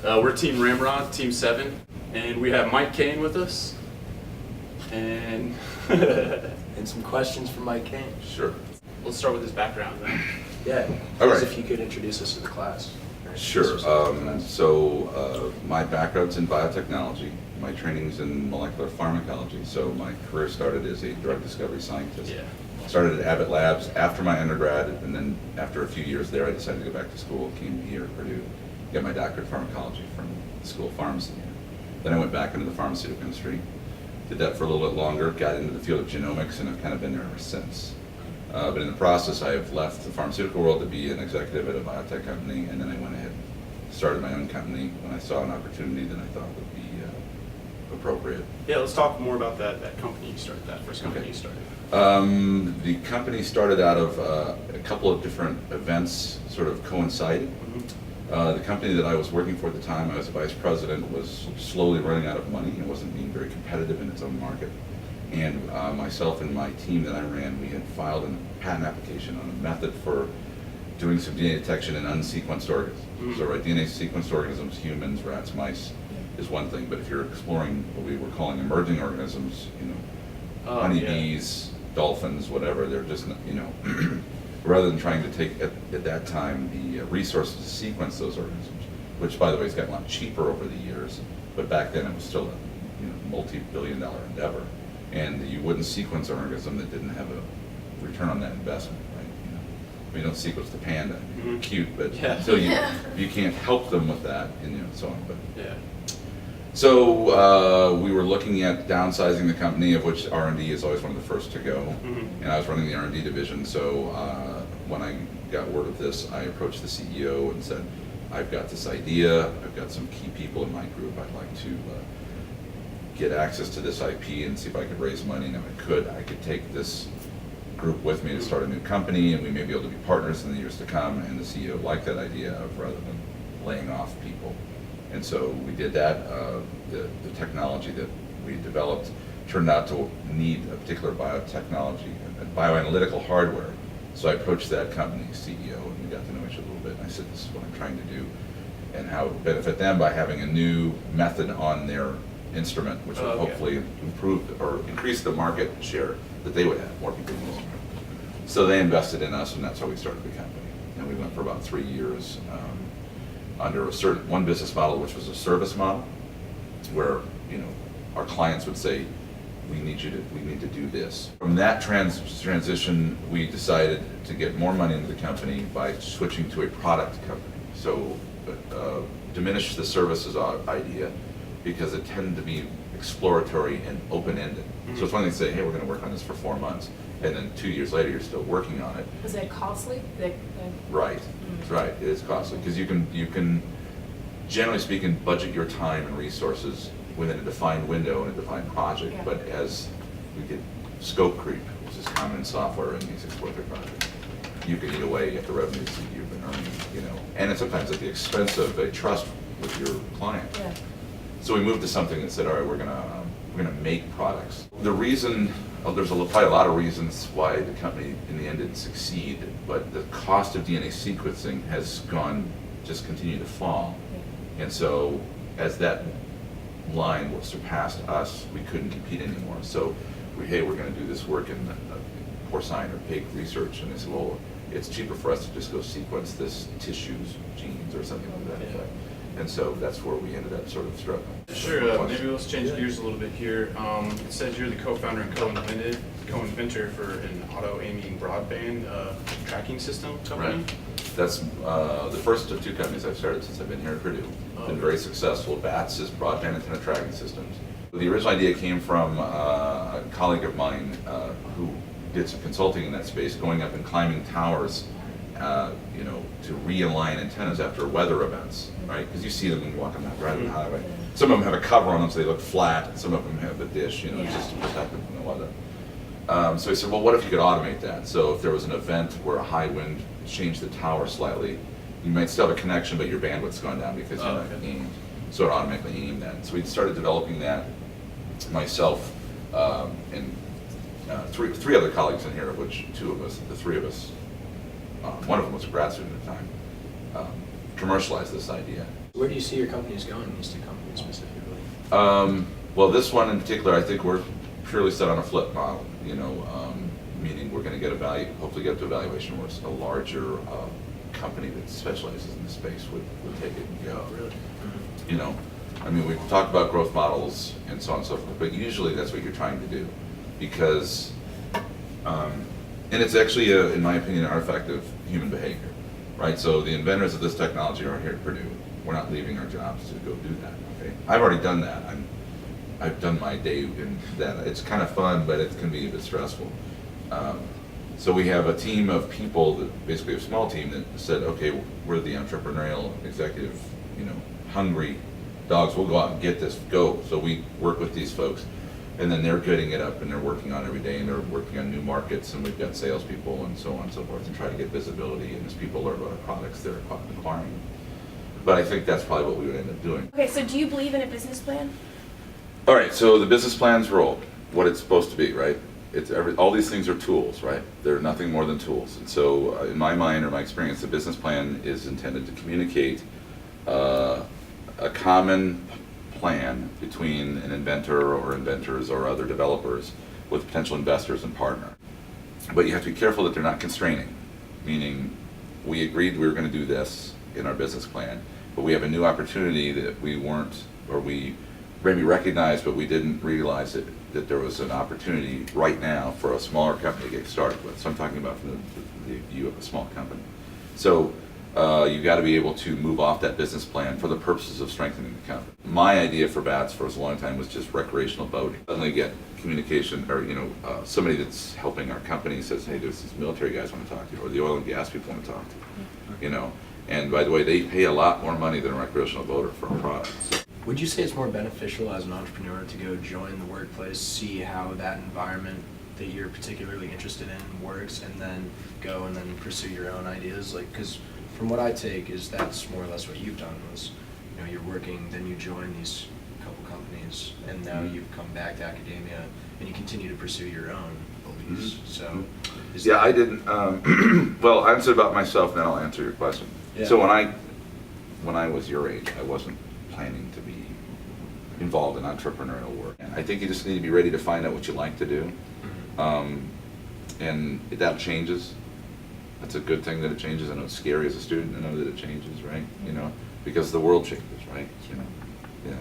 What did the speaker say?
We're Team Ramrod, Team 7, and we have Mike Kane with us. And And some questions from Mike Kane. Sure. let's start with his background then. Yeah. All Please, right. if you could introduce us to the class. Sure. My background's in biotechnology. My training's in molecular pharmacology. So my career started as a drug discovery scientist. Yeah. Started at Abbott Labs after my undergrad, and then after a few years there, I decided to go back to school. Came here at Purdue, got my doctorate in pharmacology from the School of Pharmacy. Then I went back into the pharmaceutical industry. Did that for a little bit longer. Got into the field of genomics, and I've kind of been there ever since. But in the process, I have left the pharmaceutical world to be an executive at a biotech company, and then I went ahead and started my own company when I saw an opportunity that I thought would be appropriate. Yeah, let's talk more about that company you started, that first company you started. The company started out of a couple of different events sort of coincided. Mm-hmm. The company that I was working for at the time, I was a vice president, was slowly running out of money and wasn't being very competitive in its own market. And myself and my team that I ran, we had filed a patent application on a method for doing some DNA detection in unsequenced organisms. Mm-hmm. So right, DNA sequenced organisms, humans, rats, mice, is one thing, but if you're exploring what we were calling emerging organisms, honeybees, dolphins, whatever, they're just, rather than trying to take, at that time, the resources to sequence those organisms, which, by the way, has gotten a lot cheaper over the years, but back then it was still a multi-billion-dollar endeavor, and you wouldn't sequence an organism that didn't have a return on that investment, right? We don't sequence the panda, cute, but until you can't help them with that, and so on. But yeah. So we were looking at downsizing the company, of which R&D is always one of the first to go. Mm-hmm. And I was running the R&D division, so when I got word of this, I approached the CEO and said, I've got this idea, I've got some key people in my group, I'd like to get access to this IP and see if I could raise money, and if I could take this group with me to start a new company, and we may be able to be partners in the years to come. And the CEO liked that idea of rather than laying off people. And so we did that. The technology that we developed turned out to need a particular biotechnology, bioanalytical hardware. So I approached that company's CEO, and we got to know each other a little bit. And I said, this is what I'm trying to do, and how it would benefit them by having a new method on their instrument, which would hopefully improve or increase the market share that they would have, more people using it. So they invested in us, and that's how we started the company. And we went for about 3 years under one business model, which was a service model, where our clients would say, we need to do this. From that transition, we decided to get more money into the company by switching to a product company. So diminish the services idea, because it tended to be exploratory and open-ended. Mm-hmm. So it's one thing to say, hey, we're going to work on this for 4 months, and then 2 years later, you're still working on it. Was it costly? Right. Right. It is costly, because you can, generally speaking, budget your time and resources within a defined window and a defined project. Yeah. But as we get scope creep, which is common in software in these exploratory projects, you can eat away at the revenues that you've been earning, and it's sometimes at the expense of a trust with your client. Yeah. So we moved to something that said, all right, we're gonna make products. The reason, there's probably a lot of reasons why the company in the end didn't succeed, but the cost of DNA sequencing has just continued to fall. Yeah. And so as that line surpassed us, we couldn't compete anymore. So we're gonna do this work in porcine or pig research, and they said, well, it's cheaper for us to just go sequence this tissues, genes, or something like that. Yeah. And so that's where we ended up sort of struggling. Sure, maybe let's change gears a little bit here. It says you're the co-founder and co-inventor for an auto-aiming broadband tracking system company. Right. That's the first of 2 companies I've started since I've been here at Purdue. Been very successful. BATS is broadband antenna tracking systems. The original idea came from a colleague of mine who did some consulting in that space, going up and climbing towers to realign antennas after weather events, right? Because you see them when you walk on that driving highway. Some of them have a cover on them so they look flat, and some of them have a dish, just to protect them from the weather. So he said, well, what if you could automate that? So if there was an event where a high wind changed the tower slightly, you might still have a connection, but your bandwidth's gone down because you're not aimed. So it automatically aimed that. So we started developing that, myself and three other colleagues in here, of which the 3 of us, one of them was a grad student at the time, commercialized this idea. Where do you see your companies going, these two companies specifically? Well, this one in particular, I think we're purely set on a flip model, meaning we're going to get hopefully get to a valuation where a larger company that specializes in this space would take it and go. Really? I mean, we've talked about growth models and so on and so forth, but usually that's what you're trying to do because, and it's actually, in my opinion, an artifact of human behavior, right? So the inventors of this technology are here at Purdue. We're not leaving our jobs to go do that, okay? I've already done that. I've done my day in that. It's kind of fun, but it can be a bit stressful. So we have a team of people, that basically a small team that said, okay, we're the entrepreneurial, executive, hungry dogs. We'll go out and get this, go. So we work with these folks, and then they're getting it up, and they're working on it every day, and they're working on new markets, and we've got salespeople and so on and so forth, and try to get visibility, and as people learn about our products, they're acquiring. But I think that's probably what we would end up doing. Okay, so do you believe in a business plan? All right, so the business plan's role, what it's supposed to be, right? All these things are tools, right? They're nothing more than tools. And so in my mind or my experience, the business plan is intended to communicate a common plan between an inventor or inventors or other developers with potential investors and partner. But you have to be careful that they're not constraining, meaning we agreed we were going to do this in our business plan, but we have a new opportunity that we weren't, or we maybe recognized, but we didn't realize that there was an opportunity right now for a smaller company to get started with. So I'm talking about from the view of a small company. So you've got to be able to move off that business plan for the purposes of strengthening the company. My idea for BATS for a long time was just recreational boating. Suddenly get communication, or somebody that's helping our company says, hey, there's these military guys want to talk to you, or the oil and gas people want to talk to you. And by the way, they pay a lot more money than a recreational boater for a product. So, Would you say it's more beneficial as an entrepreneur to go join the workplace, see how that environment that you're particularly interested in works, and then go and then pursue your own ideas? Like, because from what I take is that's more or less what you've done was, you're working, then you join these couple companies, and now you've come back to academia, and you continue to pursue your own beliefs. So, yeah, I didn't. Well, I'll answer about myself, then I'll answer your question. Yeah. So when I was your age, I wasn't planning to be involved in entrepreneurial work. I think you just need to be ready to find out what you like to do, and that changes. That's a good thing that it changes. I know it's scary as a student. I know that it changes, right? Because the world changes, right? Yeah.